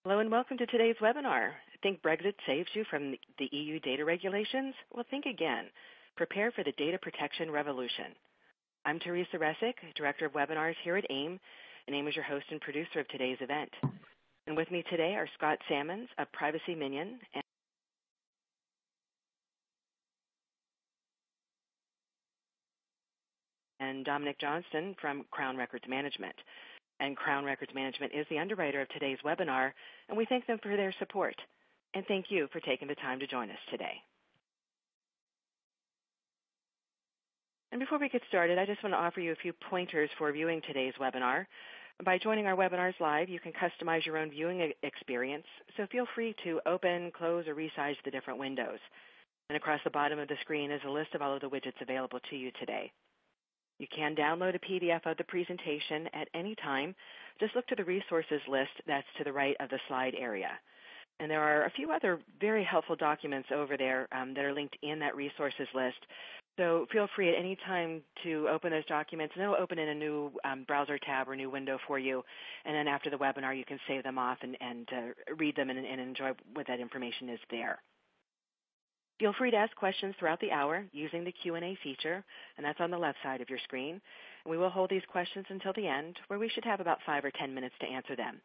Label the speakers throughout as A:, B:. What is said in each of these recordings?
A: Hello and welcome to today's webinar. Think Brexit saves you from the EU data regulations? Well, think again. Prepare for the data protection revolution. I'm Teresa Resick, Director of Webinars here at AIIM, and AIIM is your host and producer of today's event. And with me today are Scott Salmons of Privacy Minion and Dominic Johnston from Crown Records Management. And Crown Records Management is the underwriter of today's webinar, and we thank them for their support. And thank you for taking the time to join us today. And before we get started, I just want to offer you a few pointers for viewing today's webinar. By joining our webinars live, you can customize your own viewing experience, so feel free to open, close, or resize the different windows. And across the bottom of the screen is a list of all of the widgets available to you today. You can download a PDF of the presentation at any time. Just look to the resources list that's to the right of the slide area. And there are a few other very helpful documents over there that are linked in that resources list. So feel free at any time to open those documents, and they'll open in a new browser tab or new window for you. And then after the webinar, you can save them off and read them and enjoy what that information is there. Feel free to ask questions throughout the hour using the Q&A feature, and that's on the left side of your screen. And we will hold these questions until the end, where we should have about 5 or 10 minutes to answer them.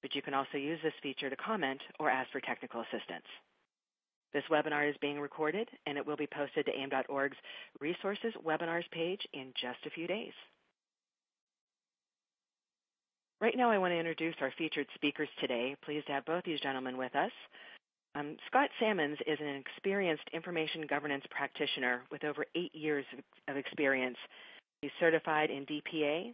A: But you can also use this feature to comment or ask for technical assistance. This webinar is being recorded, and it will be posted to AIIM.org's Resources Webinars page in just a few days. Right now, I want to introduce our featured speakers today. Pleased to have both these gentlemen with us. Scott Salmons is an experienced information governance practitioner with over 8 years of experience. He's certified in DPA,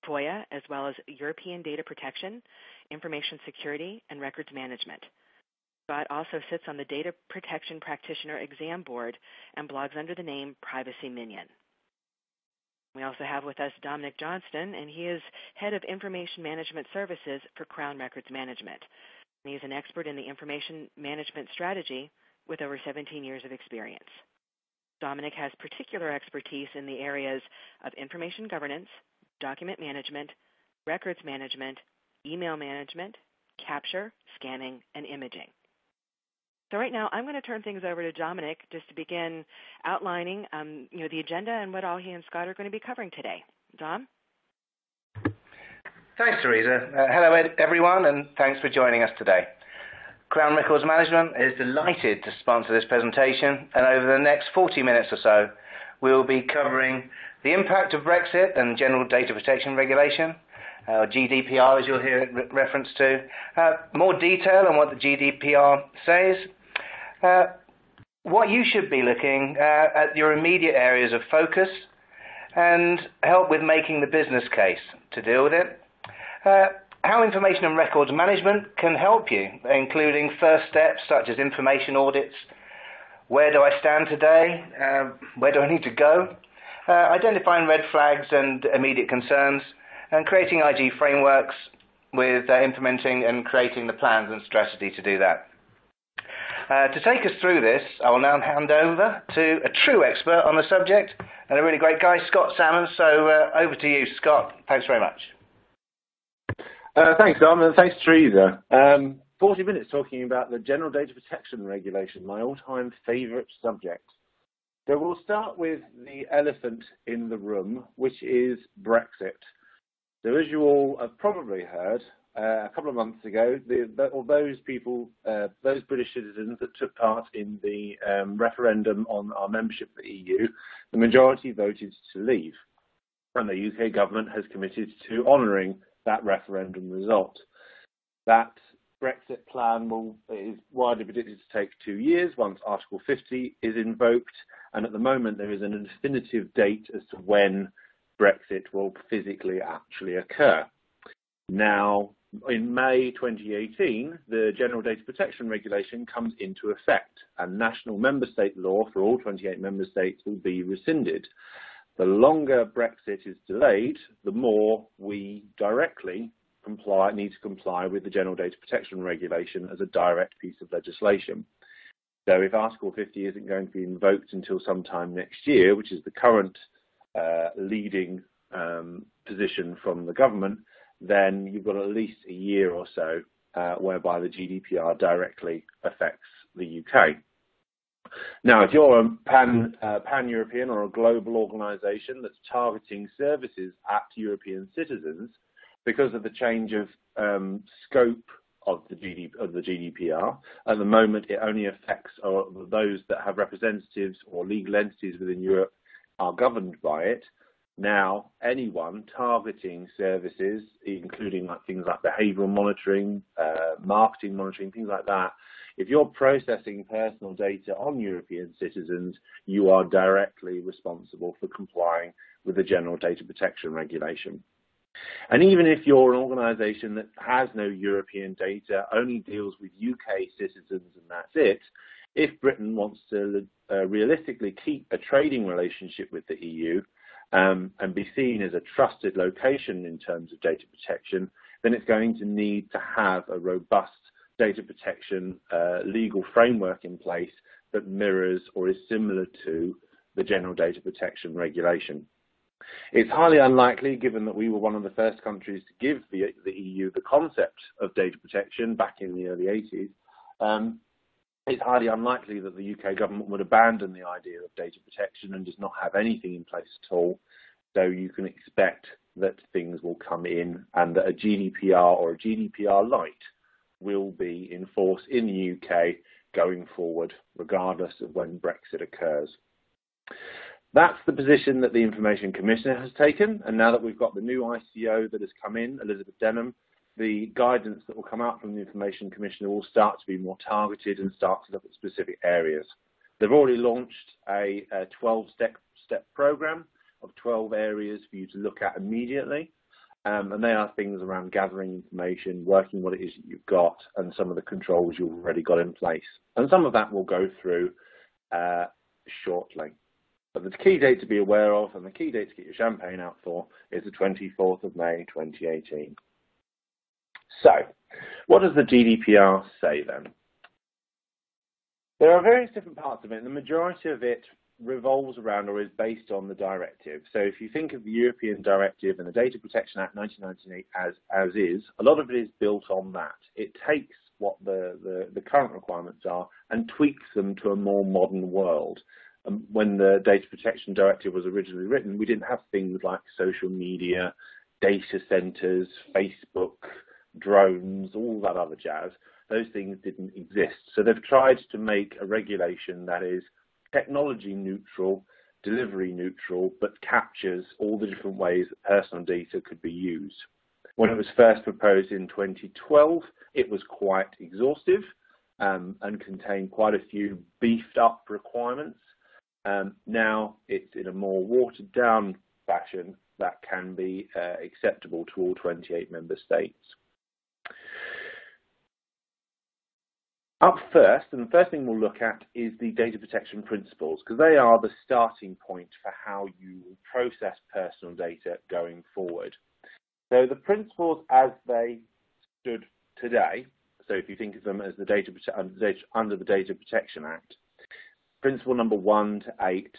A: FOIA, as well as European data protection, information security, and records management. Scott also sits on the Data Protection Practitioner Exam Board and blogs under the name Privacy Minion. We also have with us Dominic Johnston, and he is Head of Information Management Services for Crown Records Management. He is an expert in the information management strategy with over 17 years of experience. Dominic has particular expertise in the areas of information governance, document management, records management, email management, capture, scanning, and imaging. So right now, I'm going to turn things over to Dominic just to begin outlining the agenda and what all he and Scott are going to be covering today. Dom?
B: Thanks, Teresa. Hello, everyone, and thanks for joining us today. Crown Records Management is delighted to sponsor this presentation, and over the next 40 minutes or so, we'll be covering the impact of Brexit and General Data Protection Regulation, GDPR, as you'll hear it referenced to, more detail on what the GDPR says, what you should be looking at your immediate areas of focus, and help with making the business case to deal with it. How information and records management can help you, including first steps such as information audits, where do I stand today, where do I need to go, identifying red flags and immediate concerns, and creating IG frameworks with implementing and creating the plans and strategy to do that. To take us through this, I will now hand over to a true expert on the subject and a really great guy, Scott Salmons. So over to you, Scott. Thanks very much.
C: Thanks, Dom, and thanks, Teresa. 40 minutes talking about the General Data Protection Regulation, my all-time favourite subject. So we'll start with the elephant in the room, which is Brexit. So as you all have probably heard, a couple of months ago, those British citizens that took part in the referendum on our membership of the EU, the majority voted to leave. And the UK government has committed to honouring that referendum result. That Brexit plan is widely predicted to take 2 years once Article 50 is invoked, and at the moment there is an definitive date as to when Brexit will physically actually occur. Now, in May 2018, the General Data Protection Regulation comes into effect, and national member state law for all 28 member states will be rescinded. The longer Brexit is delayed, the more we directly need to comply with the General Data Protection Regulation as a direct piece of legislation. So if Article 50 isn't going to be invoked until sometime next year, which is the current leading position from the government, then you've got at least a year or so whereby the GDPR directly affects the UK. Now, if you're a pan-European or a global organisation that's targeting services at European citizens, because of the change of scope of the GDPR, at the moment it only affects those that have representatives or legal entities within Europe are governed by it. Now, anyone targeting services, including things like behavioural monitoring, marketing monitoring, things like that, if you're processing personal data on European citizens, you are directly responsible for complying with the General Data Protection Regulation. And even if you're an organisation that has no European data, only deals with UK citizens and that's it, if Britain wants to realistically keep a trading relationship with the EU and be seen as a trusted location in terms of data protection, then it's going to need to have a robust data protection legal framework in place that mirrors or is similar to the General Data Protection Regulation. It's highly unlikely, given that we were one of the first countries to give the EU the concept of data protection back in the early 80s, it's highly unlikely that the UK government would abandon the idea of data protection and just not have anything in place at all. So you can expect that things will come in and that a GDPR or a GDPR light will be in force in the UK going forward, regardless of when Brexit occurs. That's the position that the Information Commissioner has taken, and now that we've got the new ICO that has come in, Elizabeth Denham, the guidance that will come out from the Information Commissioner will start to be more targeted and start to look at specific areas. They've already launched a 12-step program of 12 areas for you to look at immediately, and they are things around gathering information, working what it is that you've got, and some of the controls you've already got in place. And some of that will go through shortly. But the key date to be aware of, and the key date to get your champagne out for, is the 24th of May 2018. So, what does the GDPR say then? There are various different parts of it, and the majority of it revolves around or is based on the directive. So if you think of the European Directive and the Data Protection Act 1998 as is, a lot of it is built on that. It takes what the current requirements are and tweaks them to a more modern world. When the Data Protection Directive was originally written, we didn't have things like social media, data centres, Facebook, drones, all that other jazz. Those things didn't exist. So they've tried to make a regulation that is technology neutral, delivery neutral, but captures all the different ways that personal data could be used. When it was first proposed in 2012, it was quite exhaustive and contained quite a few beefed up requirements. Now it's in a more watered down fashion that can be acceptable to all 28 member states. Up first, and the first thing we'll look at is the data protection principles, because they are the starting point for how you process personal data going forward. So the principles as they stood today, so if you think of them as the under the Data Protection Act, principle number 1 to 8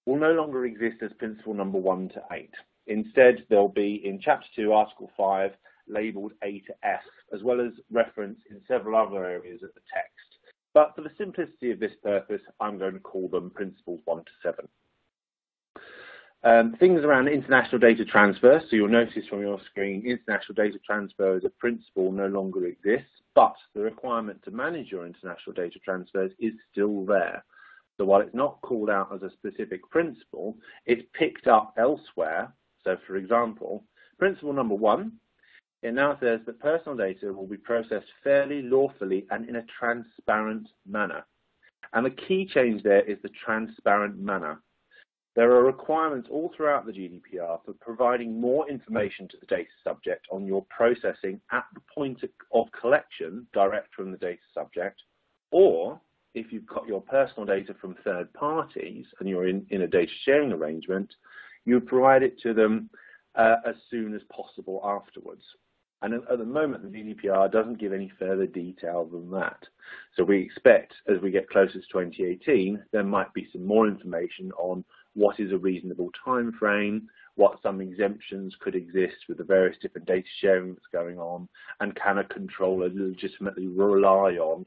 C: will no longer exist as principle number 1 to 8. Instead, they'll be in Chapter 2, Article 5, labelled A to F, as well as reference in several other areas of the text. But for the simplicity of this purpose, I'm going to call them principles 1 to 7. Things around international data transfer, so you'll notice from your screen, international data transfer as a principle no longer exists, but the requirement to manage your international data transfers is still there. So while it's not called out as a specific principle, it's picked up elsewhere. So for example, principle number 1, it now says that personal data will be processed fairly, lawfully, and in a transparent manner. And the key change there is the transparent manner. There are requirements all throughout the GDPR for providing more information to the data subject on your processing at the point of collection, direct from the data subject, or if you've got your personal data from third parties and you're in a data sharing arrangement, you provide it to them as soon as possible afterwards. And at the moment, the GDPR doesn't give any further detail than that. So we expect, as we get closer to 2018, there might be some more information on what is a reasonable time frame, what some exemptions could exist with the various different data sharing that's going on, and can a controller legitimately rely on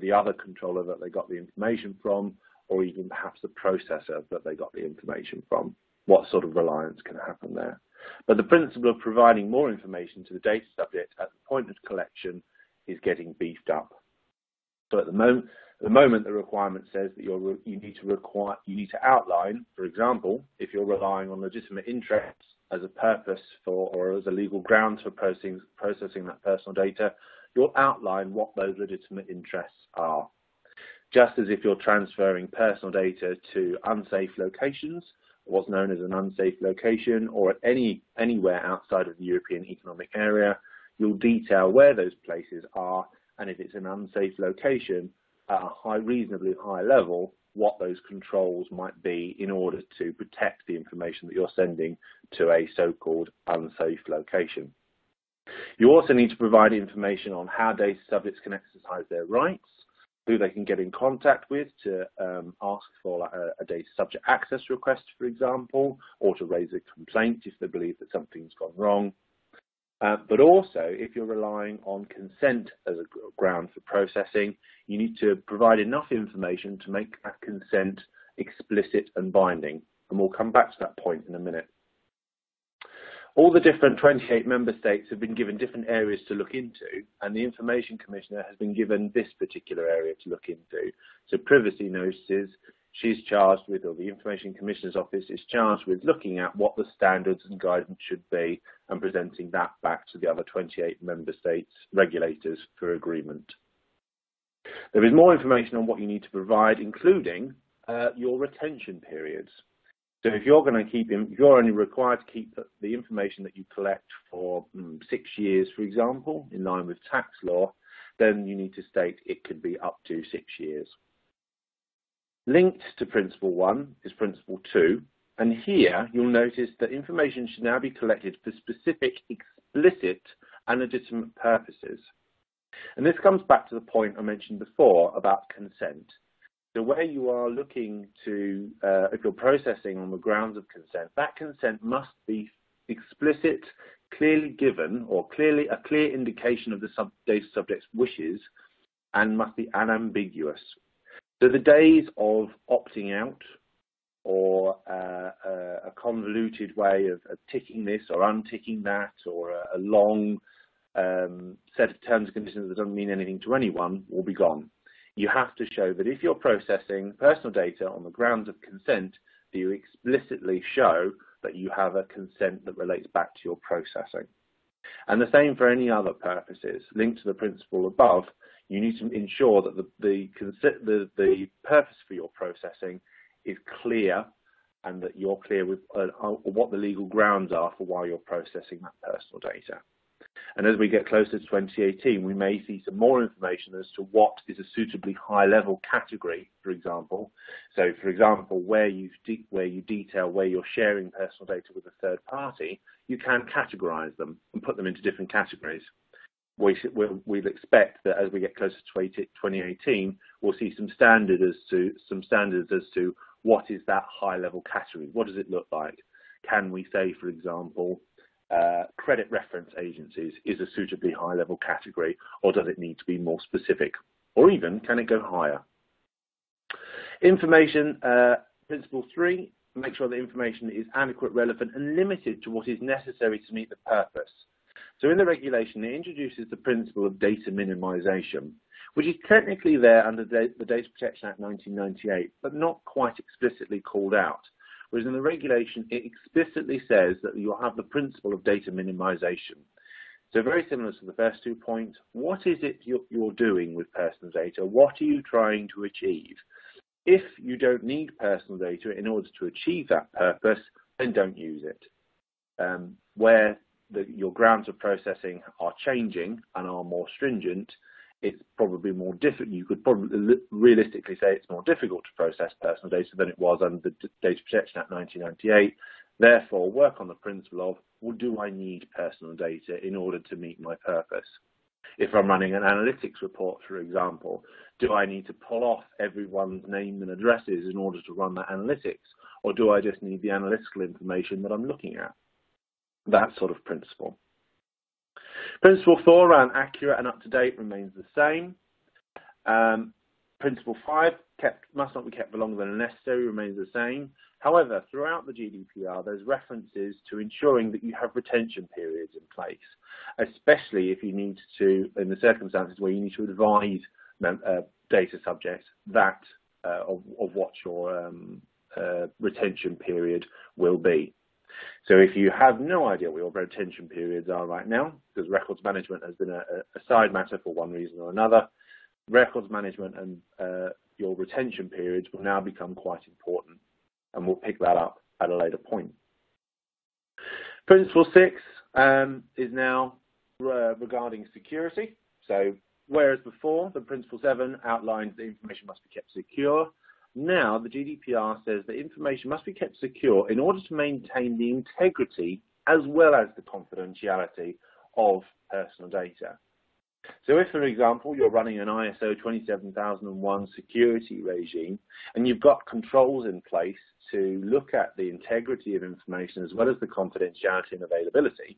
C: the other controller that they got the information from, or even perhaps the processor that they got the information from. What sort of reliance can happen there? But the principle of providing more information to the data subject at the point of collection is getting beefed up. So at the moment the requirement says that you need to outline, for example, if you're relying on legitimate interests as a purpose for, or as a legal grounds for processing that personal data, you'll outline what those legitimate interests are. Just as if you're transferring personal data to unsafe locations, what's known as an unsafe location, or at anywhere outside of the European Economic Area, you'll detail where those places are, and if it's an unsafe location, at a reasonably high level, what those controls might be in order to protect the information that you're sending to a so-called unsafe location. You also need to provide information on how data subjects can exercise their rights, who they can get in contact with to ask for a data subject access request, for example, or to raise a complaint if they believe that something's gone wrong. But also, if you're relying on consent as a ground for processing, you need to provide enough information to make that consent explicit and binding. And we'll come back to that point in a minute. All the different 28 member states have been given different areas to look into, and the Information Commissioner has been given this particular area to look into. So privacy notices, she's charged with, or the Information Commissioner's Office is charged with looking at what the standards and guidance should be and presenting that back to the other 28 member states regulators for agreement. There is more information on what you need to provide, including your retention periods. So if you're only required to keep the information that you collect for 6 years, for example, in line with tax law, then you need to state it could be up to 6 years. Linked to Principle 1 is Principle 2, and here you'll notice that information should now be collected for specific, explicit and legitimate purposes. And this comes back to the point I mentioned before about consent. So where you are looking to, if you're processing on the grounds of consent, that consent must be explicit, clearly given, or a clear indication of the data subject's wishes, and must be unambiguous. So the days of opting out, or a convoluted way of ticking this or unticking that, or a long set of terms and conditions that doesn't mean anything to anyone, will be gone. You have to show that if you're processing personal data on the grounds of consent, that you explicitly show that you have a consent that relates back to your processing. And the same for any other purposes. Linked to the principle above, you need to ensure that the purpose for your processing is clear, and that you're clear with what the legal grounds are for why you're processing that personal data. And as we get closer to 2018, we may see some more information as to what is a suitably high-level category, for example. So, for example, where you detail where you're sharing personal data with a third party, you can categorize them and put them into different categories. We'll expect that as we get closer to 2018, we'll see some standards as to what is that high-level category. What does it look like? Can we say, for example, credit reference agencies is a suitably high-level category, or does it need to be more specific? Or even, can it go higher? Information, Principle 3, make sure the information is adequate, relevant, and limited to what is necessary to meet the purpose. So in the regulation, it introduces the principle of data minimization, which is technically there under the Data Protection Act 1998, but not quite explicitly called out. Whereas in the regulation, it explicitly says that you'll have the principle of data minimization. So very similar to the first 2 points, what is it you're doing with personal data? What are you trying to achieve? If you don't need personal data in order to achieve that purpose, then don't use it. Where your grounds of processing are changing and are more stringent, it's probably more difficult. You could probably realistically say it's more difficult to process personal data than it was under the Data Protection Act 1998. Therefore, work on the principle of, well, do I need personal data in order to meet my purpose? If I'm running an analytics report, for example, do I need to pull off everyone's name and addresses in order to run that analytics? or do I just need the analytical information that I'm looking at? That sort of principle. Principle 4 around accurate and up-to-date remains the same. Principle 5, must not be kept for longer than necessary, remains the same. However, throughout the GDPR, there's references to ensuring that you have retention periods in place, especially if you need to, in the circumstances where you need to advise data subjects that of what your retention period will be. So if you have no idea what your retention periods are right now, because records management has been a side matter for one reason or another, records management and your retention periods will now become quite important, and we'll pick that up at a later point. Principle 6 is now regarding security. So whereas before the Principle 7 outlines that information must be kept secure, now the GDPR says that information must be kept secure in order to maintain the integrity as well as the confidentiality of personal data. So if, for example, you're running an ISO 27001 security regime and you've got controls in place to look at the integrity of information as well as the confidentiality and availability,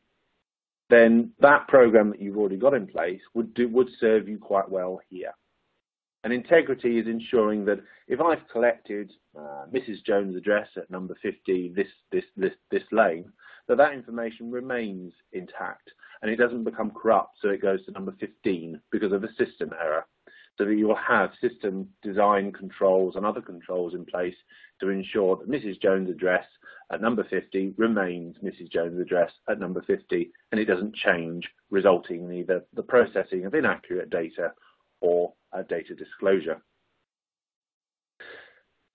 C: then that program that you've already got in place would serve you quite well here. And integrity is ensuring that if I've collected Mrs. Jones' address at number 50, this lane, that information remains intact and it doesn't become corrupt, so it goes to number 15 because of a system error. So that you will have system design controls and other controls in place to ensure that Mrs. Jones' address at number 50 remains Mrs. Jones' address at number 50 and it doesn't change, resulting in either the processing of inaccurate data or data disclosure.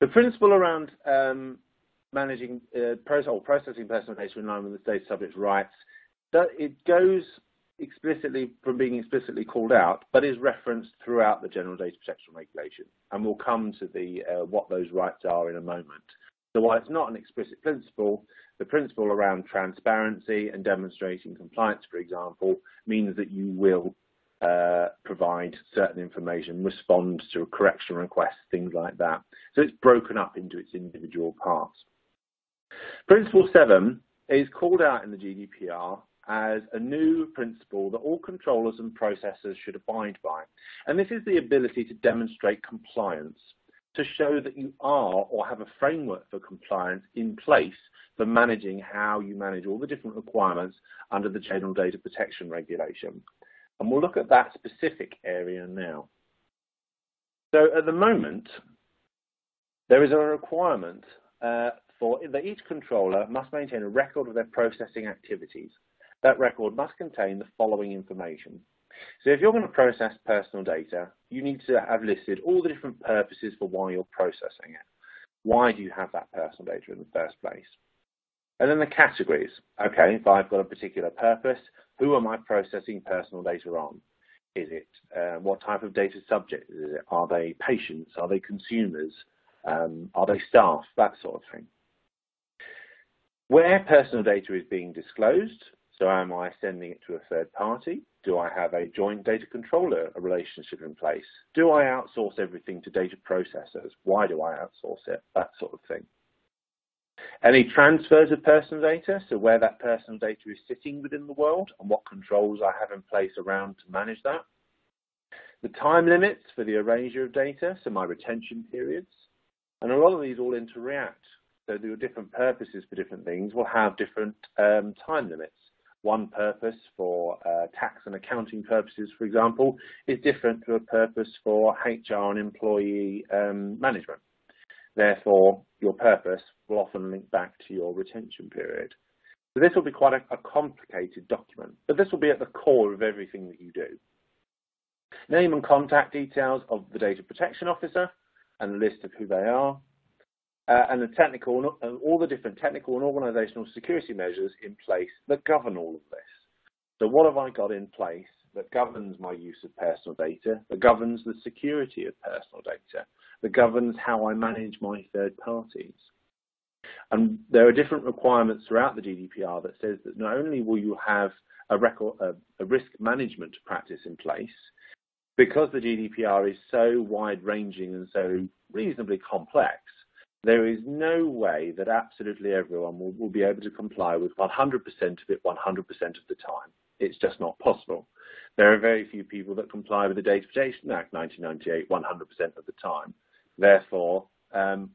C: The principle around managing processing personal data in line with the data subject's rights, it goes explicitly from being explicitly called out, but is referenced throughout the General Data Protection Regulation, and we'll come to the what those rights are in a moment. So while it's not an explicit principle, the principle around transparency and demonstrating compliance, for example, means that you will provide certain information, respond to correction requests, things like that. So it's broken up into its individual parts. Principle 7 is called out in the GDPR as a new principle that all controllers and processors should abide by. And this is the ability to demonstrate compliance, to show that you are or have a framework for compliance in place for managing how you manage all the different requirements under the General Data Protection Regulation. And we'll look at that specific area now. So at the moment, there is a requirement for that each controller must maintain a record of their processing activities. That record must contain the following information. So if you're going to process personal data, you need to have listed all the different purposes for why you're processing it. Why do you have that personal data in the first place? And then the categories. Okay, if I've got a particular purpose, who am I processing personal data on? Is it what type of data subject is it? Are they patients? Are they consumers? Are they staff? That sort of thing. Where personal data is being disclosed, so am I sending it to a third party? Do I have a joint data controller relationship in place? Do I outsource everything to data processors? Why do I outsource it? That sort of thing. Any transfers of personal data, so where that personal data is sitting within the world and what controls I have in place around to manage that. The time limits for the erasure of data, so my retention periods. And a lot of these all interact. So there are different purposes for different things will have different time limits. One purpose for tax and accounting purposes, for example, is different to a purpose for HR and employee management. Therefore, your purpose will often link back to your retention period. So this will be quite a complicated document, but this will be at the core of everything that you do. Name and contact details of the data protection officer and a list of who they are, and all the different technical and organizational security measures in place that govern all of this. So what have I got in place that governs my use of personal data, that governs the security of personal data, that governs how I manage my third parties? And there are different requirements throughout the GDPR that says that not only will you have a risk management practice in place, because the GDPR is so wide-ranging and so reasonably complex, There is no way that absolutely everyone will be able to comply with 100% of it 100% of the time. It's just not possible. There are very few people that comply with the Data Protection Act 1998 100% of the time. Therefore,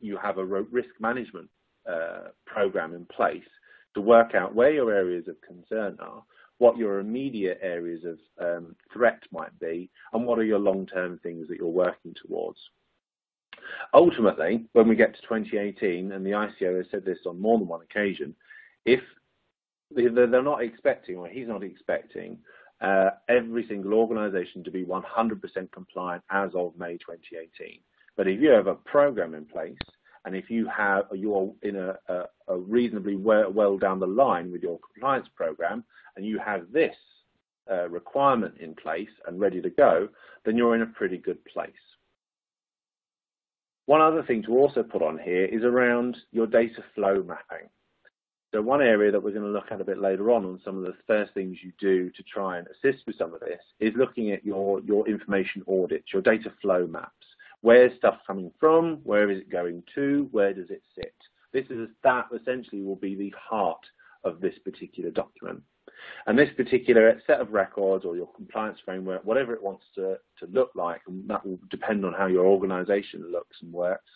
C: you have a risk management program in place to work out where your areas of concern are, what your immediate areas of threat might be, and what are your long-term things that you're working towards. Ultimately, when we get to 2018, and the ICO has said this on more than one occasion, if they're not expecting, or he's not expecting, every single organisation to be 100% compliant as of May 2018. But if you have a program in place, and if you're in a reasonably well down the line with your compliance program, and you have this requirement in place and ready to go, then you're in a pretty good place. One other thing to also put on here is around your data flow mapping. So one area that we're going to look at a bit later on some of the first things you do to try and assist with some of this is looking at your information audits, your data flow maps. Where's stuff coming from? Where is it going to? Where does it sit? That essentially will be the heart of this particular document. And this particular set of records or your compliance framework, whatever it wants to look like, and that will depend on how your organisation looks and works,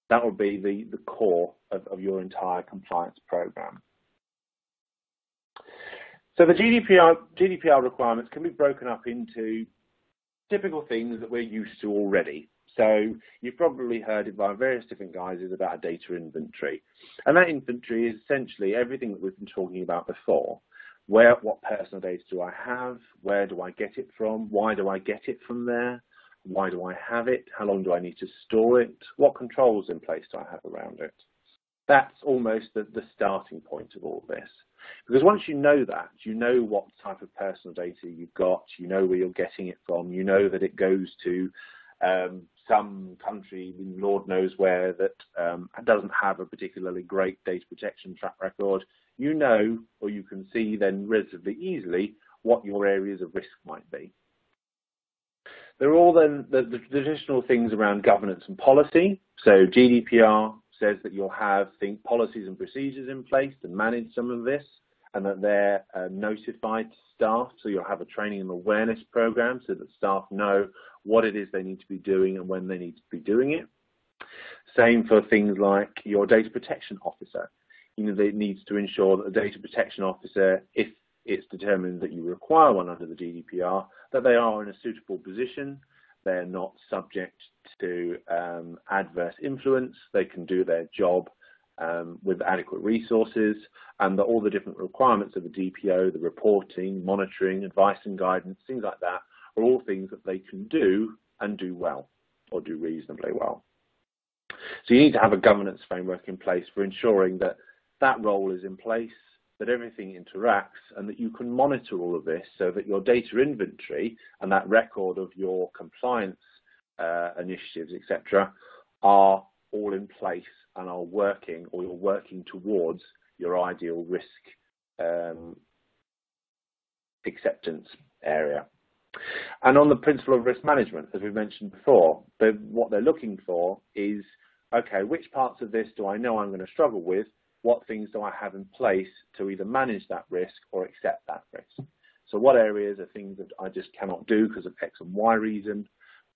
C: that will be the core of your entire compliance program. So the GDPR requirements can be broken up into typical things that we're used to already. So you've probably heard it by various different guises about a data inventory. And that inventory is essentially everything that we've been talking about before. What personal data do I have? Where do I get it from? Why do I get it from there? Why do I have it? How long do I need to store it? What controls in place do I have around it? That's almost the starting point of all this. Because once you know that, you know what type of personal data you've got, you know where you're getting it from, you know that it goes to some country, Lord knows where, that doesn't have a particularly great data protection track record, you know, or you can see then relatively easily what your areas of risk might be. There are all then the traditional things around governance and policy. So GDPR says that you'll have policies and procedures in place to manage some of this, and that they're notified to staff. So you'll have a training and awareness program so that staff know what it is they need to be doing and when they need to be doing it. Same for things like your data protection officer. You know, it needs to ensure that the data protection officer, if it's determined that you require one under the GDPR, that they are in a suitable position, they're not subject to adverse influence, they can do their job with adequate resources, and that all the different requirements of the DPO, the reporting, monitoring, advice and guidance, things like that, are all things that they can do and do well, or do reasonably well. So you need to have a governance framework in place for ensuring that that role is in place, that everything interacts, and that you can monitor all of this so that your data inventory and that record of your compliance initiatives, etc., are all in place and are working, or you're working towards your ideal risk acceptance area. And on the principle of risk management, as we mentioned before, what they're looking for is, okay, which parts of this do I know I'm going to struggle with? What things do I have in place to either manage that risk or accept that risk? So what areas are things that I just cannot do because of X and Y reason?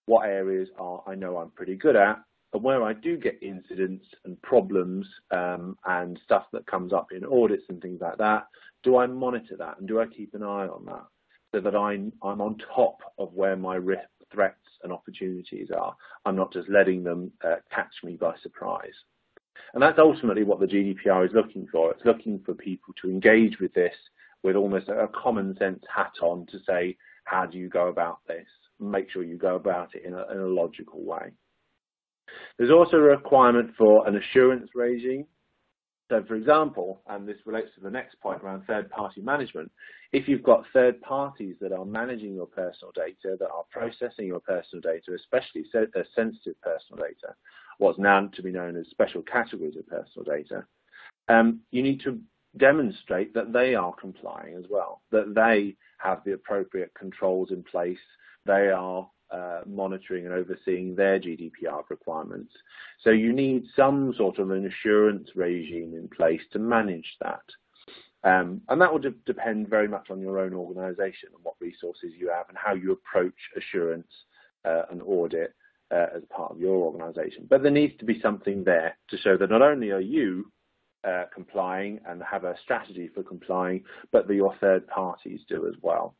C: What areas are I know I'm pretty good at? And where I do get incidents and problems and stuff that comes up in audits and things like that, do I monitor that and do I keep an eye on that so that I'm on top of where my risk, threats and opportunities are? I'm not just letting them catch me by surprise. And that's ultimately what the GDPR is looking for. It's looking for people to engage with this with almost a common sense hat on to say, how do you go about this? Make sure you go about it in a logical way. There's also a requirement for an assurance regime. So, for example, and this relates to the next point around third-party management, if you've got third parties that are managing your personal data, that are processing your personal data, especially sensitive personal data, what's now to be known as special categories of personal data, you need to demonstrate that they are complying as well, that they have the appropriate controls in place, they are monitoring and overseeing their GDPR requirements. So you need some sort of an assurance regime in place to manage that. And that will depend very much on your own organisation and what resources you have and how you approach assurance and audit as part of your organisation. But there needs to be something there to show that not only are you complying and have a strategy for complying, but that your third parties do as well.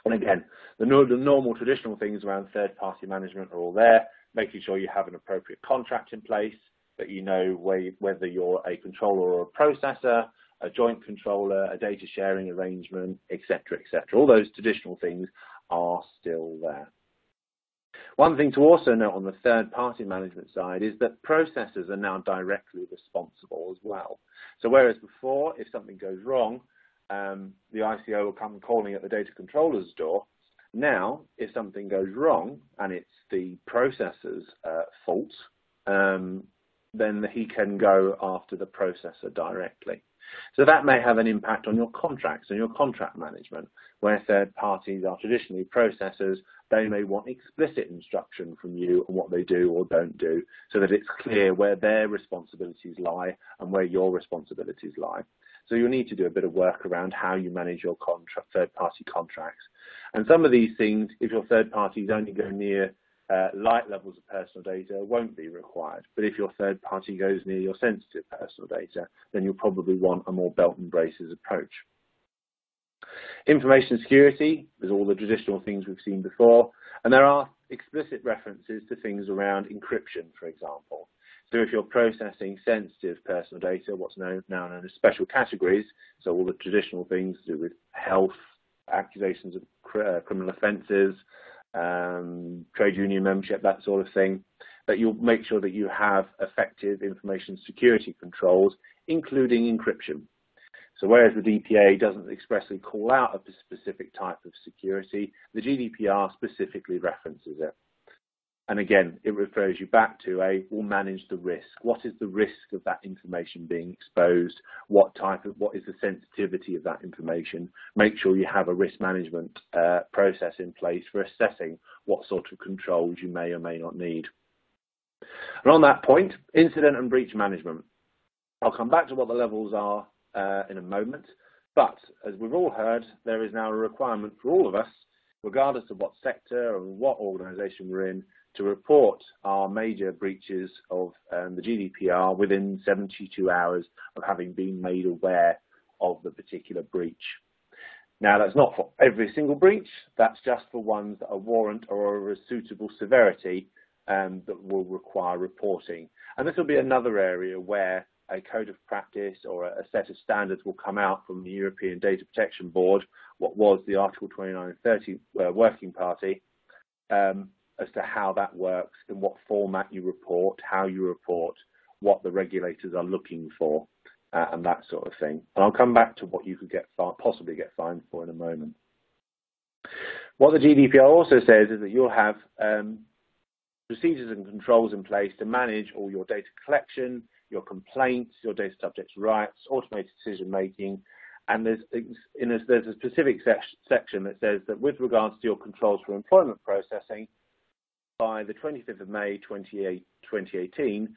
C: And again, the normal traditional things around third party management are all there, making sure you have an appropriate contract in place, that you know whether you're a controller or a processor, a joint controller, a data sharing arrangement, etc., etc. All those traditional things are still there. One thing to also note on the third-party management side is that processors are now directly responsible as well. So whereas before, if something goes wrong, the ICO will come calling at the data controller's door, now if something goes wrong and it's the processor's fault, then he can go after the processor directly. So that may have an impact on your contracts and your contract management. Where third parties are traditionally processors, they may want explicit instruction from you on what they do or don't do, so that it's clear where their responsibilities lie and where your responsibilities lie. So you'll need to do a bit of work around how you manage your third-party contracts. And some of these things, if your third parties only go near light levels of personal data, won't be required. But if your third party goes near your sensitive personal data, then you'll probably want a more belt and braces approach. Information security is all the traditional things we've seen before, and there are explicit references to things around encryption, for example. So if you're processing sensitive personal data, what's now known as special categories, so all the traditional things to do with health, accusations of criminal offences, trade union membership, that sort of thing, that you'll make sure that you have effective information security controls, including encryption. So whereas the DPA doesn't expressly call out a specific type of security, the GDPR specifically references it. And again, it refers you back to we'll manage the risk. What is the risk of that information being exposed? What is the sensitivity of that information? Make sure you have a risk management process in place for assessing what sort of controls you may or may not need. And on that point, incident and breach management. I'll come back to what the levels are in a moment, but as we've all heard, there is now a requirement for all of us, regardless of what sector or what organisation we're in, to report our major breaches of the GDPR within 72 hours of having been made aware of the particular breach. Now, that's not for every single breach, that's just for ones that are warrant or of a suitable severity that will require reporting. And this will be another area where a code of practice or a set of standards will come out from the European Data Protection Board, what was the Article 29 and 30 Working Party, as to how that works, in what format you report, how you report, what the regulators are looking for, and that sort of thing. And I'll come back to what you could possibly get fined for in a moment. What the GDPR also says is that you'll have procedures and controls in place to manage all your data collection, your complaints, your data subjects' rights, automated decision making, and there's a specific section that says that with regards to your controls for employment processing, by the 25th of May 2018,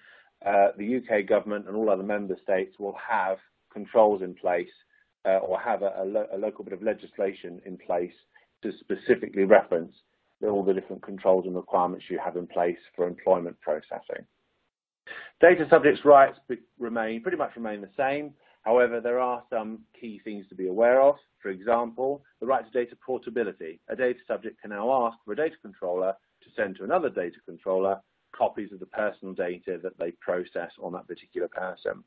C: the UK government and all other member states will have controls in place or have a local bit of legislation in place to specifically reference all the different controls and requirements you have in place for employment processing. Data subjects' rights pretty much remain the same. However, there are some key things to be aware of. For example, the right to data portability. A data subject can now ask for a data controller to send to another data controller copies of the personal data that they process on that particular person.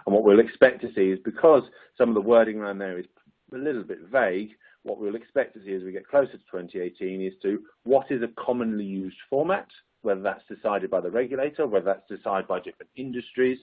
C: And what we'll expect to see is, because some of the wording around there is a little bit vague, what we'll expect to see as we get closer to 2018 is to what is a commonly used format, whether that's decided by the regulator, whether that's decided by different industries,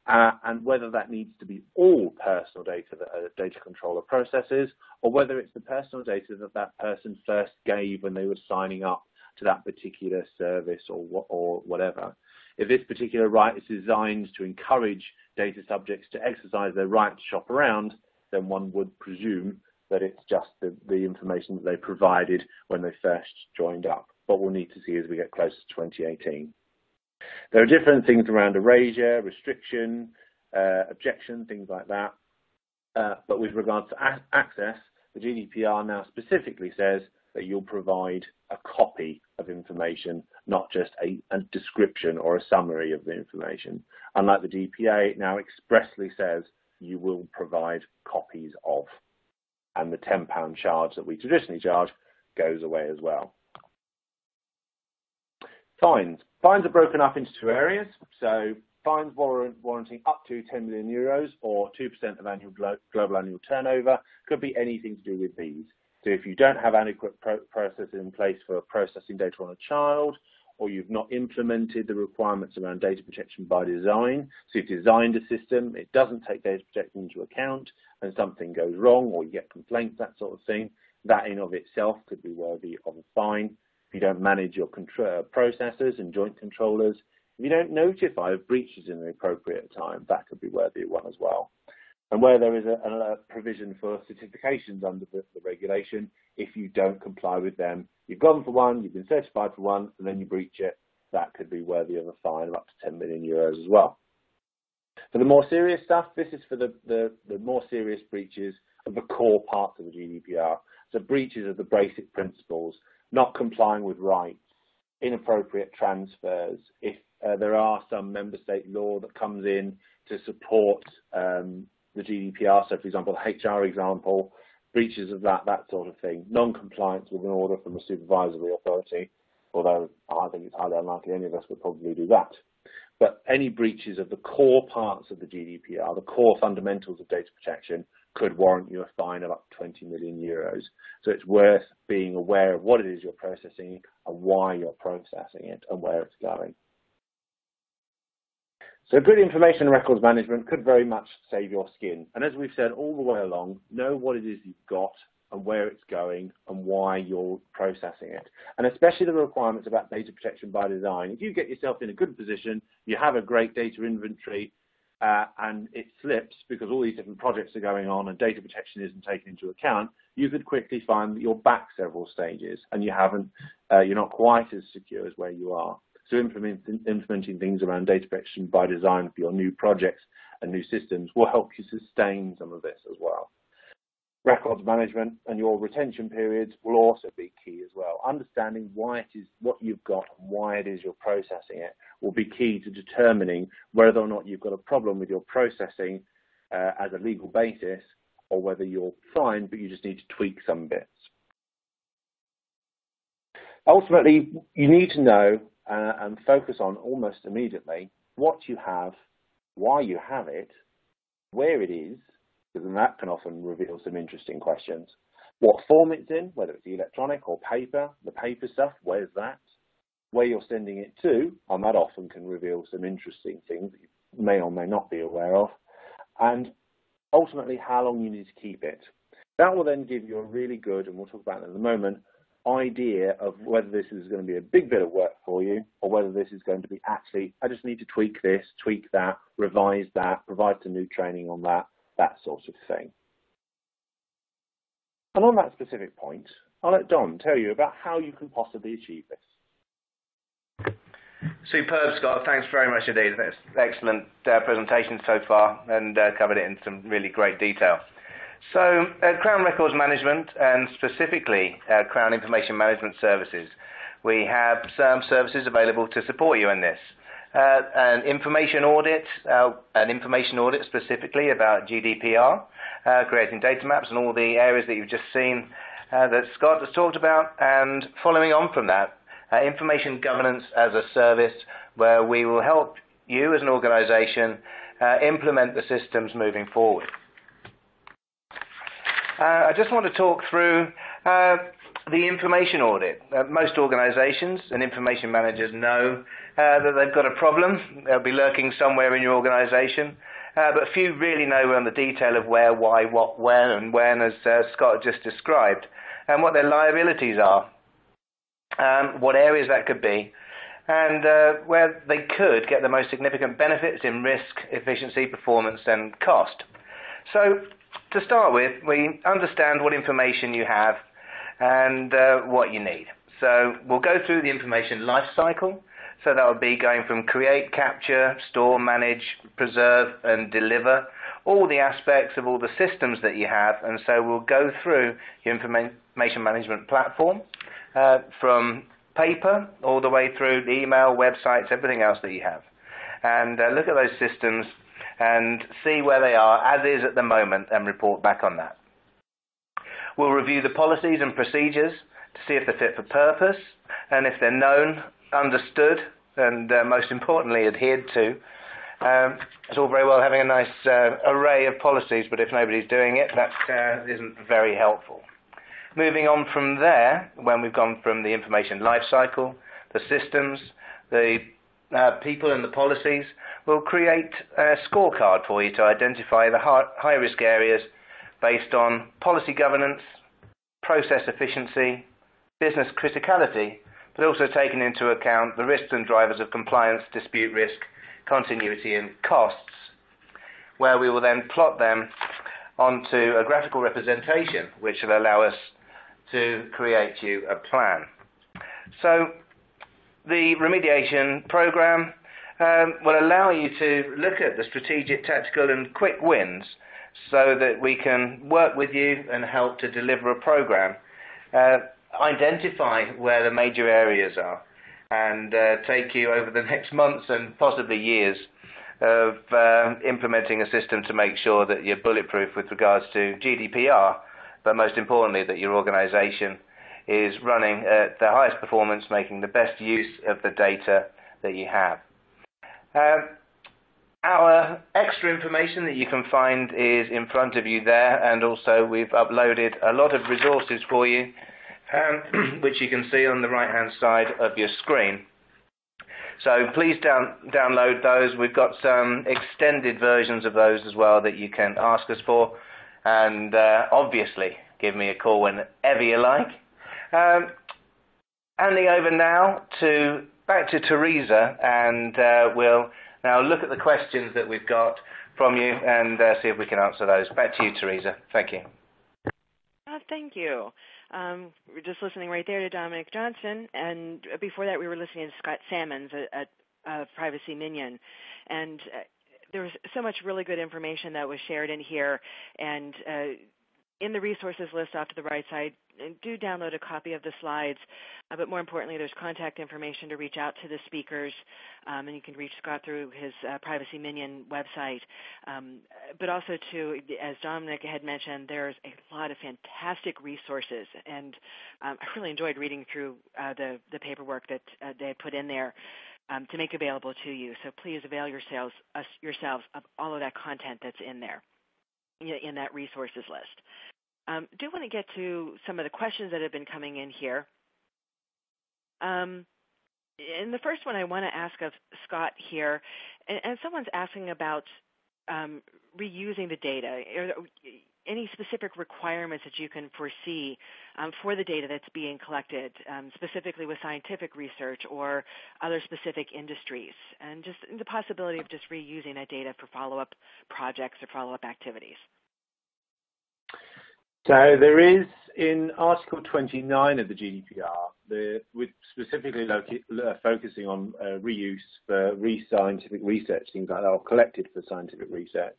C: and whether that needs to be all personal data that a data controller processes, or whether it's the personal data that that person first gave when they were signing up to that particular service or whatever. If this particular right is designed to encourage data subjects to exercise their right to shop around, then one would presume that it's just the information that they provided when they first joined up. But we'll need to see as we get closer to 2018. There are different things around erasure, restriction, objection, things like that. But with regards to access, the GDPR now specifically says that you'll provide a copy of information, not just a description or a summary of the information. Unlike the DPA, it now expressly says you will provide copies of. And the £10 charge that we traditionally charge goes away as well. Fines. Fines are broken up into two areas. So fines warranting up to €10 million or 2% of annual global annual turnover could be anything to do with these. So if you don't have adequate processes in place for processing data on a child, or you've not implemented the requirements around data protection by design, so you've designed a system, it doesn't take data protection into account, and something goes wrong, or you get complaints, that sort of thing, that in of itself could be worthy of a fine. If you don't manage your processes and joint controllers, if you don't notify of breaches in the appropriate time, that could be worthy of one as well. And where there is a provision for certifications under the regulation, if you don't comply with them, you've gone for one, you've been certified for one, and then you breach it, that could be worthy of a fine of up to €10 million as well. For the more serious stuff, this is for the more serious breaches of the core parts of the GDPR. So breaches of the basic principles, not complying with rights, inappropriate transfers. If there are some member state law that comes in to support the GDPR, so for example, the HR example, breaches of that sort of thing, non-compliance with an order from a supervisory authority, although I think it's highly unlikely any of us would probably do that. But any breaches of the core parts of the GDPR, the core fundamentals of data protection, could warrant you a fine of up to €20 million. So it's worth being aware of what it is you're processing and why you're processing it and where it's going. So good information and records management could very much save your skin. And as we've said all the way along, know what it is you've got and where it's going and why you're processing it. And especially the requirements about data protection by design. If you get yourself in a good position, you have a great data inventory, and it slips because all these different projects are going on and data protection isn't taken into account, you could quickly find that you're back several stages and you're not quite as secure as where you are. So implementing things around data protection by design for your new projects and new systems will help you sustain some of this as well. Records management and your retention periods will also be key as well. Understanding why it is what you've got and why it is you're processing it will be key to determining whether or not you've got a problem with your processing as a legal basis, or whether you're fine but you just need to tweak some bits. Ultimately, you need to know and focus on almost immediately what you have, why you have it, where it is, because then that can often reveal some interesting questions. What form it's in, whether it's electronic or paper, the paper stuff, where's that? Where you're sending it to, and that often can reveal some interesting things that you may or may not be aware of. And ultimately, how long you need to keep it. That will then give you a really good, and we'll talk about that in a moment, idea of whether this is going to be a big bit of work for you or whether this is going to be actually, I just need to tweak this, tweak that, revise that, provide some new training on that sort of thing. And on that specific point, I'll let Don tell you about how you can possibly achieve this.
B: Superb, Scott. Thanks very much indeed. That's excellent presentation so far, and covered it in some really great detail. So Crown Records Management, and specifically Crown Information Management Services, we have some services available to support you in this. An information audit specifically about GDPR, creating data maps and all the areas that you've just seen that Scott has talked about, and following on from that, information governance as a service, where we will help you as an organisation implement the systems moving forward. I just want to talk through the information audit. Most organisations and information managers know that they've got a problem. They'll be lurking somewhere in your organisation, but few really know on the detail of where, why, what, when, and when, as Scott just described, and what their liabilities are, what areas that could be, and where they could get the most significant benefits in risk, efficiency, performance, and cost. So to start with, we understand what information you have and what you need. So we'll go through the information life cycle. So that would be going from create, capture, store, manage, preserve, and deliver, all the aspects of all the systems that you have. And so we'll go through your information management platform from paper all the way through email, websites, everything else that you have. And look at those systems and see where they are as is at the moment and report back on that. We'll review the policies and procedures to see if they're fit for purpose and if they're known, understood, and most importantly adhered to. It's all very well having a nice array of policies, but if nobody's doing it, that isn't very helpful. Moving on from there, when we've gone from the information lifecycle, the systems, the people and the policies, we'll create a scorecard for you to identify the high-risk areas based on policy governance, process efficiency, business criticality, but also taking into account the risks and drivers of compliance, dispute risk, continuity and costs, where we will then plot them onto a graphical representation which will allow us to create you a plan. So the remediation program will allow you to look at the strategic, tactical and quick wins so that we can work with you and help to deliver a program, identify where the major areas are, and take you over the next months and possibly years of implementing a system to make sure that you're bulletproof with regards to GDPR, but most importantly that your organization is running at the highest performance, making the best use of the data that you have. Our extra information that you can find is in front of you there, and also we've uploaded a lot of resources for you, which you can see on the right-hand side of your screen. So please download those. We've got some extended versions of those as well that you can ask us for, and obviously give me a call whenever you like. Handing over now back to Teresa, and we'll now look at the questions that we've got from you and see if we can answer those. Back to you, Teresa. Thank you.
A: Thank you. We're just listening right there to Dominic Johnson, and before that we were listening to Scott Salmons at Privacy Minion. And there was so much really good information that was shared in here, and in the resources list off to the right side, do download a copy of the slides, but more importantly, there's contact information to reach out to the speakers, and you can reach Scott through his Privacy Minion website. But also, too, as Dominic had mentioned, there's a lot of fantastic resources, and I really enjoyed reading through the paperwork that they had put in there to make available to you. So please avail yourselves of all of that content that's in there, in that resources list. Do want to get to some of the questions that have been coming in here. And the first one I want to ask of Scott here, and someone's asking about reusing the data. Are there any specific requirements that you can foresee for the data that's being collected, specifically with scientific research or other specific industries, and just the possibility of just reusing that data for follow-up projects or follow-up activities?
C: So there is, in Article 29 of the GDPR, with specifically focusing on reuse for scientific research, things like that, or collected for scientific research.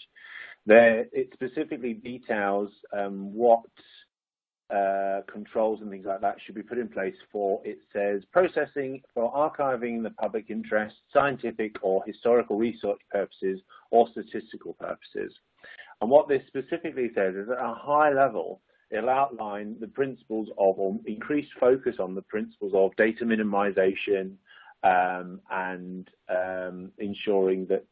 C: It specifically details what controls and things like that should be put in place for, it says, processing for archiving the public interest, scientific or historical research purposes, or statistical purposes. And what this specifically says is at a high level, it'll outline the principles of, or increased focus on the principles of data minimization and ensuring that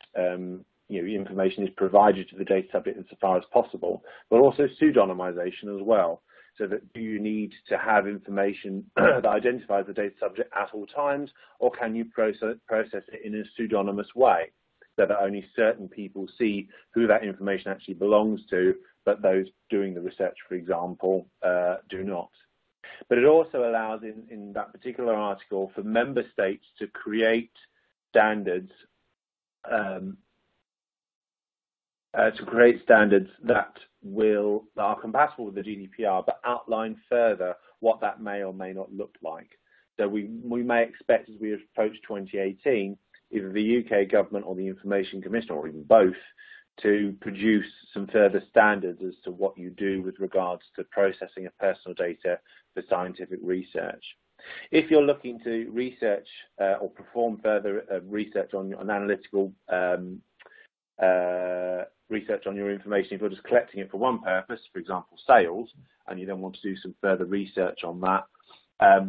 C: information is provided to the data subject as far as possible, but also pseudonymization as well. So that do you need to have information that identifies the data subject at all times, or can you process it in a pseudonymous way, so that only certain people see who that information actually belongs to, but those doing the research, for example, do not. But it also allows, in that particular article, for member states to create standards to create standards that are compatible with the GDPR, but outline further what that may or may not look like. So we may expect, as we approach 2018, either the UK government or the Information Commissioner, or even both, to produce some further standards as to what you do with regards to processing of personal data for scientific research. If you're looking to research or perform further research on analytical research on your information, if you're just collecting it for one purpose, for example, sales, and you then want to do some further research on that,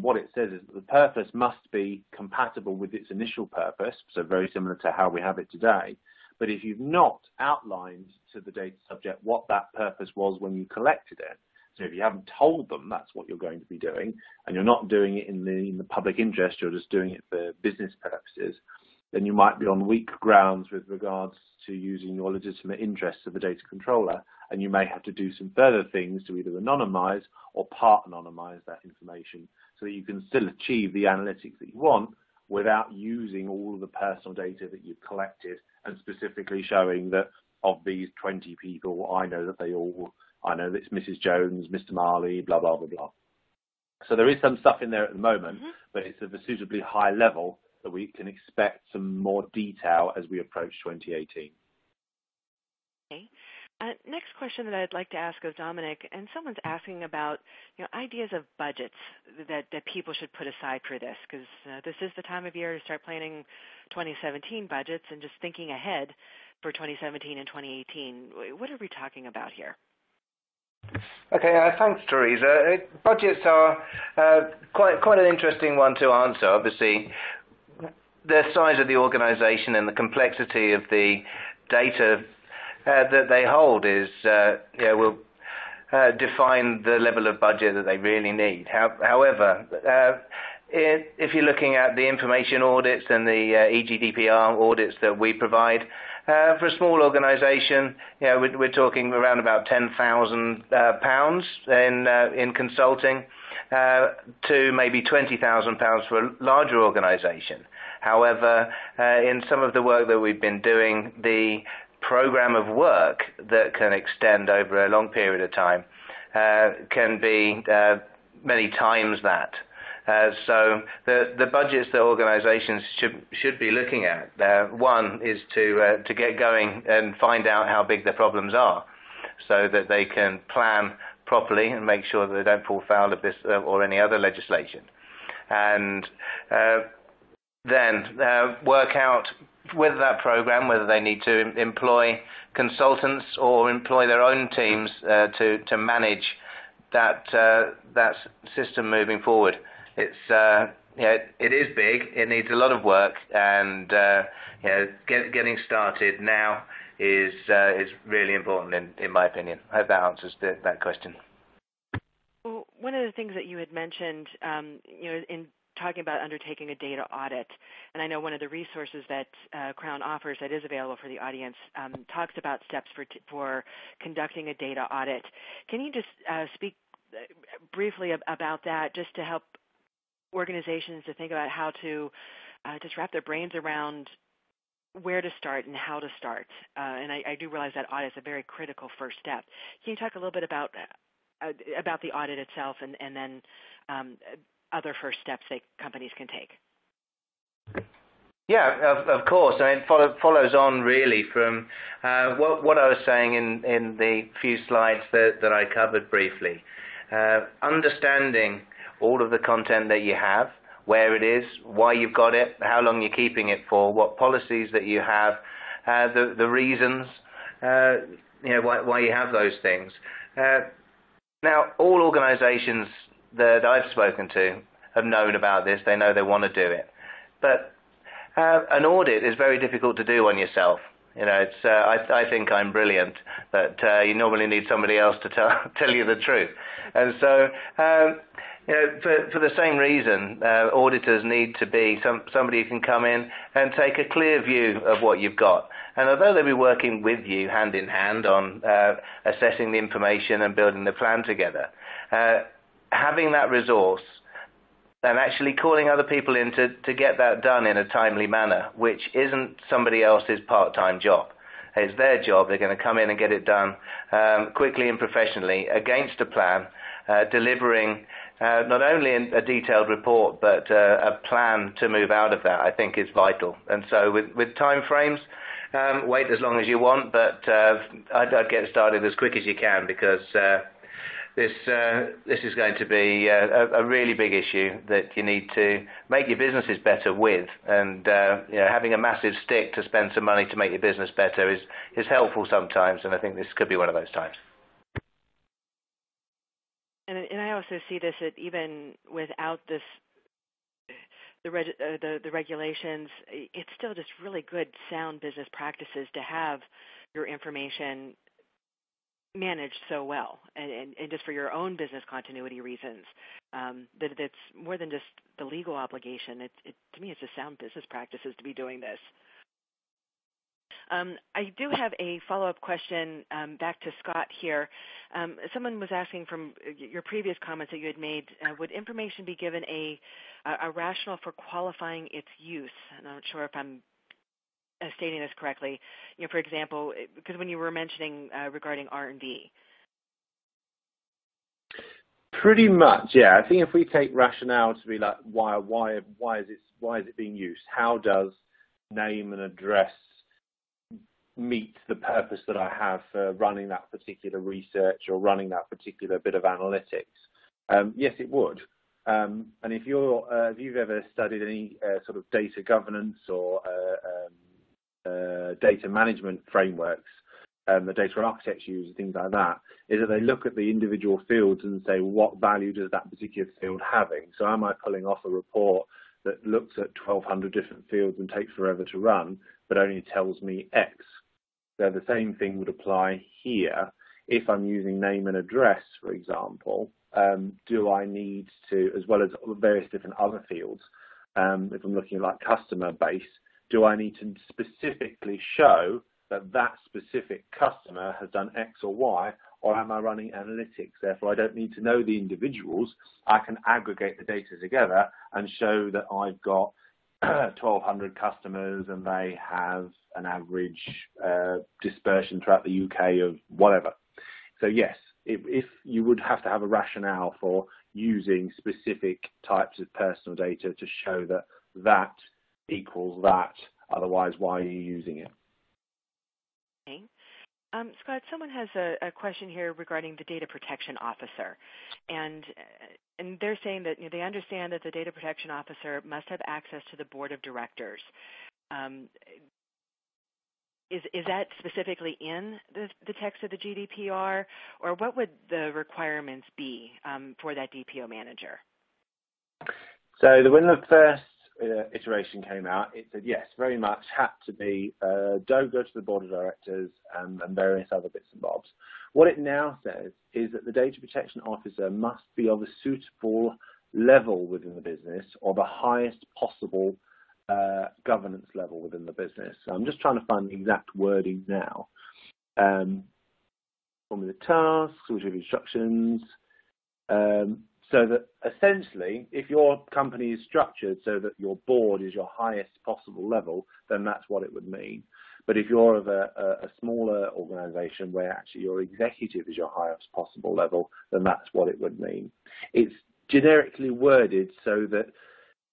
C: what it says is that the purpose must be compatible with its initial purpose, so very similar to how we have it today. But if you've not outlined to the data subject what that purpose was when you collected it, so if you haven't told them that's what you're going to be doing, and you're not doing it in the public interest, you're just doing it for business purposes, then you might be on weak grounds with regards to using your legitimate interests of the data controller, and you may have to do some further things to either anonymize or part anonymize that information so that you can still achieve the analytics that you want without using all of the personal data that you've collected and specifically showing that of these 20 people, I know that it's Mrs. Jones, Mr. Marley, blah, blah, blah, blah. So there is some stuff in there at the moment, but it's of a suitably high level that we can expect some more detail as we approach 2018.
A: Okay. Next question that I'd like to ask of Dominic, and someone's asking about ideas of budgets that people should put aside for this, because this is the time of year to start planning 2017 budgets and just thinking ahead for 2017 and 2018. What are we talking about here?
B: Okay, thanks, Teresa. Budgets are quite an interesting one to answer. Obviously, the size of the organisation and the complexity of the data that they hold will define the level of budget that they really need. However, if you're looking at the information audits and the GDPR audits that we provide, for a small organisation, we're talking around about £10,000 in consulting to maybe £20,000 for a larger organisation. However, in some of the work that we've been doing, the program of work that can extend over a long period of time can be many times that. So the budgets that organisations should be looking at, one is to get going and find out how big their problems are, so that they can plan properly and make sure that they don't fall foul of this or any other legislation, and then work out whether that program, whether they need to employ consultants or employ their own teams to manage that system moving forward. It is big. It needs a lot of work, and getting started now is really important in my opinion. I hope that answers that question.
A: Well, one of the things that you had mentioned, in talking about undertaking a data audit, and I know one of the resources that Crown offers that is available for the audience talks about steps for conducting a data audit. Can you just speak briefly about that, just to help organizations to think about how to just wrap their brains around where to start and how to start? And I do realize that audit is a very critical first step. Can you talk a little bit about the audit itself and then other first steps that companies can take?
B: Yeah, of course. I mean, it follows on really from what I was saying in the few slides that I covered briefly. Understanding all of the content that you have, where it is, why you've got it, how long you're keeping it for, what policies that you have, the reasons, why you have those things. Now, all organisations that I've spoken to have known about this. They know they want to do it, but an audit is very difficult to do on yourself. I think I'm brilliant, but you normally need somebody else to tell you the truth. And so, for the same reason, auditors need to be somebody who can come in and take a clear view of what you've got. And although they'll be working with you hand in hand on assessing the information and building the plan together, having that resource and actually calling other people in to get that done in a timely manner, which isn't somebody else's part-time job. It's their job. They're going to come in and get it done quickly and professionally against a plan, delivering not only a detailed report, but a plan to move out of that, I think, is vital. And so with time frames, wait as long as you want, but I'd get started as quick as you can, because this is going to be a really big issue that you need to make your businesses better with. And having a massive stick to spend some money to make your business better is helpful sometimes, and I think this could be one of those times.
A: And I also see this that even without this, the regulations, it's still just really good, sound business practices to have your information managed so well, and just for your own business continuity reasons, that it's more than just the legal obligation. To me, it's just sound business practices to be doing this. I do have a follow-up question back to Scott here. Someone was asking from your previous comments that you had made, would information be given a rationale for qualifying its use? And I'm not sure if I'm stating this correctly. For example, because when you were mentioning regarding R&D.
C: Pretty much, yeah. I think if we take rationale to be like, why is it being used? How does name and address meet the purpose that I have for running that particular research or running that particular bit of analytics? Yes, it would. And if you've ever studied any sort of data governance or data management frameworks, the data architects use and things like that, is that they look at the individual fields and say, what value does that particular field having? So am I pulling off a report that looks at 1,200 different fields and takes forever to run, but only tells me X? So the same thing would apply here. If I'm using name and address, for example, do I need to, as well as various different other fields, if I'm looking at like customer base, do I need to specifically show that that specific customer has done X or Y, or am I running analytics? Therefore, I don't need to know the individuals. I can aggregate the data together and show that I've got 1,200 customers and they have an average dispersion throughout the UK of whatever. So yes, if you would have to have a rationale for using specific types of personal data to show that that equals that, otherwise why are you using it?
A: Okay. Scott, someone has a question here regarding the data protection officer, and they're saying that they understand that the data protection officer must have access to the board of directors. Is that specifically in the text of the GDPR, or what would the requirements be for that DPO manager?
C: So when the first iteration came out, it said yes, very much had to be, don't go to the board of directors and various other bits and bobs. What it now says is that the data protection officer must be of a suitable level within the business, or the highest possible governance level within the business. So I'm just trying to find the exact wording now. From the tasks, which are instructions, so that essentially, if your company is structured so that your board is your highest possible level, then that's what it would mean. But if you're of a smaller organization where actually your executive is your highest possible level, then that's what it would mean. It's generically worded so that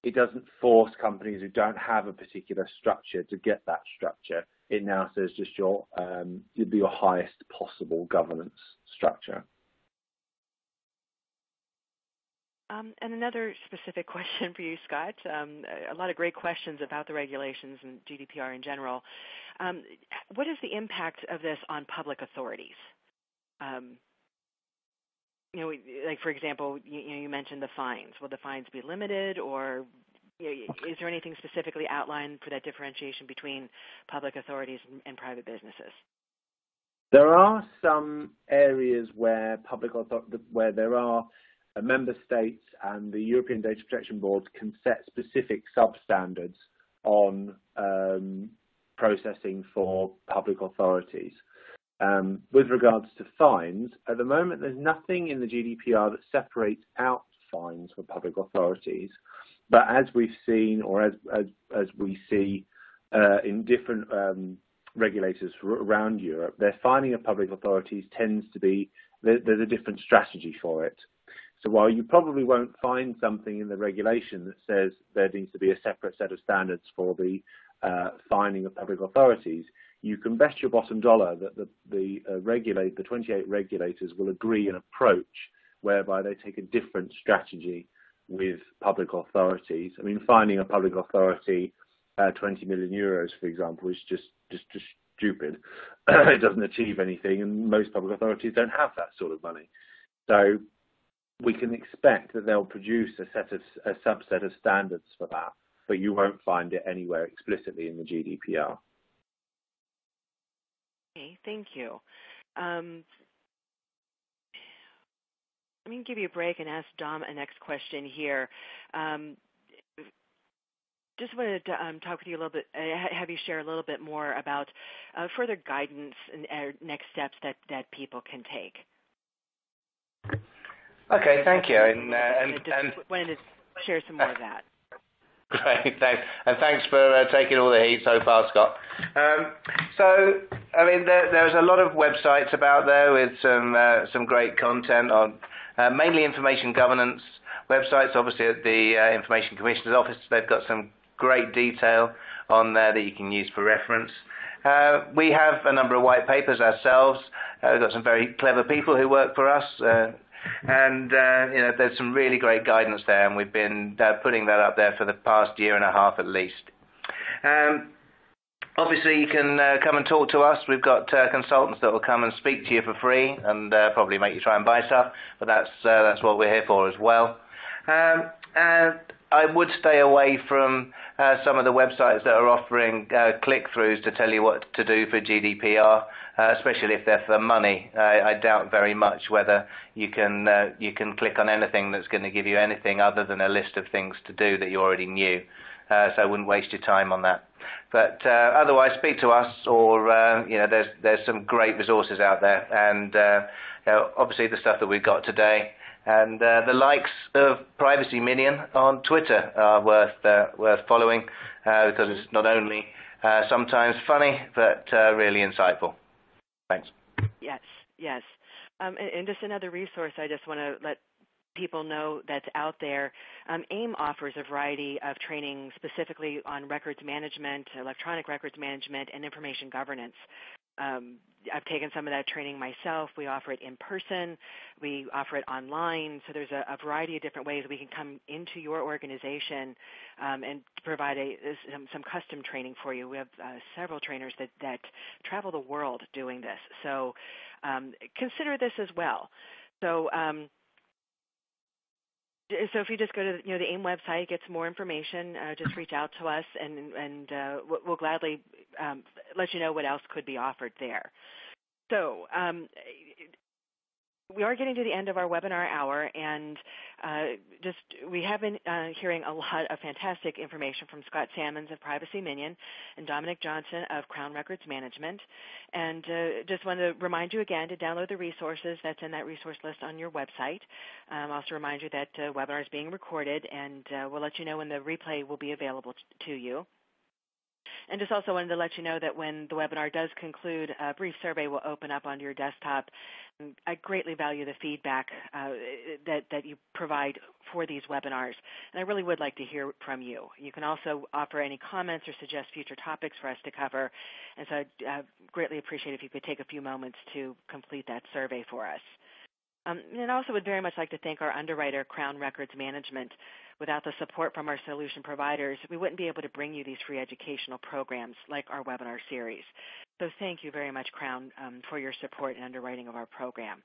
C: it doesn't force companies who don't have a particular structure to get that structure. It now says just your highest possible governance structure.
A: And another specific question for you, Scott. A lot of great questions about the regulations and GDPR in general. What is the impact of this on public authorities? Like for example, you mentioned the fines. Will the fines be limited, or is there anything specifically outlined for that differentiation between public authorities and private businesses?
C: There are some areas where where there are member states and the European Data Protection Board can set specific substandards on processing for public authorities. With regards to fines, at the moment there's nothing in the GDPR that separates out fines for public authorities. But as we've seen, or as we see in different regulators around Europe, their finding of public authorities tends to be, there's a different strategy for it. So while you probably won't find something in the regulation that says there needs to be a separate set of standards for the finding of public authorities, you can bet your bottom dollar that the 28 regulators will agree an approach whereby they take a different strategy with public authorities. I mean, finding a public authority 20 million euros, for example, is just stupid. It doesn't achieve anything, and most public authorities don't have that sort of money. So we can expect that they'll produce a subset of standards for that, but you won't find it anywhere explicitly in the GDPR.
A: Okay, thank you. Let me give you a break and ask Dom a next question here. Just wanted to talk with you a little bit, have you share a little bit more about further guidance and next steps that people can take.
B: Okay, thank you. And
A: wanted to share some more of that.
B: Great, thanks. And thanks for taking all the heat so far, Scott. So, I mean, there's a lot of websites about there with some great content on mainly information governance websites. Obviously, at the Information Commissioner's Office, they've got some great detail on there that you can use for reference. We have a number of white papers ourselves. We've got some very clever people who work for us. And there's some really great guidance there, and we've been putting that up there for the past year and a half at least. Obviously, you can come and talk to us. We've got consultants that will come and speak to you for free and probably make you try and buy stuff, but that's what we're here for as well. And I would stay away from some of the websites that are offering click-throughs to tell you what to do for GDPR, especially if they're for money. I doubt very much whether you can click on anything that's going to give you anything other than a list of things to do that you already knew. So I wouldn't waste your time on that. But otherwise, speak to us, or there's some great resources out there, and obviously the stuff that we've got today. And the likes of Privacy Minion on Twitter are worth following because it's not only sometimes funny, but really insightful. Thanks.
A: Yes. And just another resource I just want to let people know that's out there. AIIM offers a variety of training specifically on records management, electronic records management, and information governance. I've taken some of that training myself. We offer it in person. We offer it online. So there's a variety of different ways we can come into your organization and provide some custom training for you. We have several trainers that travel the world doing this. So consider this as well. So so if you just go to the AIIM website, get some more information, just reach out to us, and we'll gladly let you know what else could be offered there. So we are getting to the end of our webinar hour, and we have been hearing a lot of fantastic information from Scott Sammons of Privacy Minion and Dominic Johnson of Crown Records Management. And just want to remind you again to download the resources that's in that resource list on your website. Also remind you that webinar is being recorded, and we'll let you know when the replay will be available to you. And just also wanted to let you know that when the webinar does conclude, a brief survey will open up onto your desktop. And I greatly value the feedback that you provide for these webinars, and I really would like to hear from you. You can also offer any comments or suggest future topics for us to cover, and so I'd greatly appreciate if you could take a few moments to complete that survey for us. And I also would very much like to thank our underwriter, Crown Records Management. Without the support from our solution providers, we wouldn't be able to bring you these free educational programs like our webinar series. So thank you very much, Crown, for your support and underwriting of our program.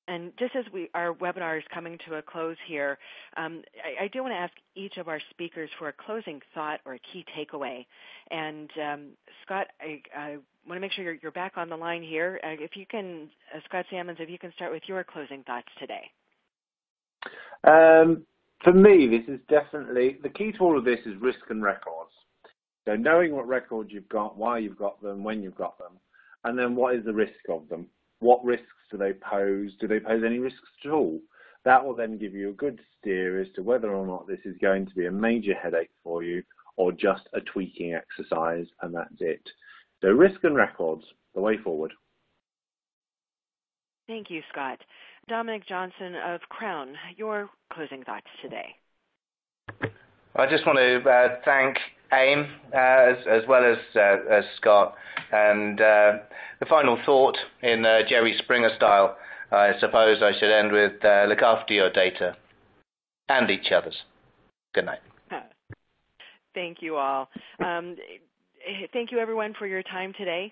A: And just as our webinar is coming to a close here, I do want to ask each of our speakers for a closing thought or a key takeaway. And Scott, I want to make sure you're back on the line here. If you can, Scott Sammons, if you can start with your closing thoughts today.
C: For me, this is definitely, the key to all of this is risk and records. So knowing what records you've got, why you've got them, when you've got them, and then what is the risk of them? What risks do they pose? Do they pose any risks at all? That will then give you a good steer as to whether or not this is going to be a major headache for you or just a tweaking exercise, and that's it. So risk and records, the way forward.
A: Thank you, Scott. Dominic Johnson of Crown, your closing thoughts today.
B: I just want to thank AIIM as well as Scott. And the final thought in Jerry Springer style, I suppose I should end with look after your data and each other's. Good night.
A: Thank you all. Thank you, everyone, for your time today.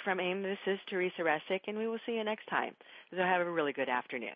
A: From AIIM, this is Teresa Resick, and we will see you next time. So have a really good afternoon.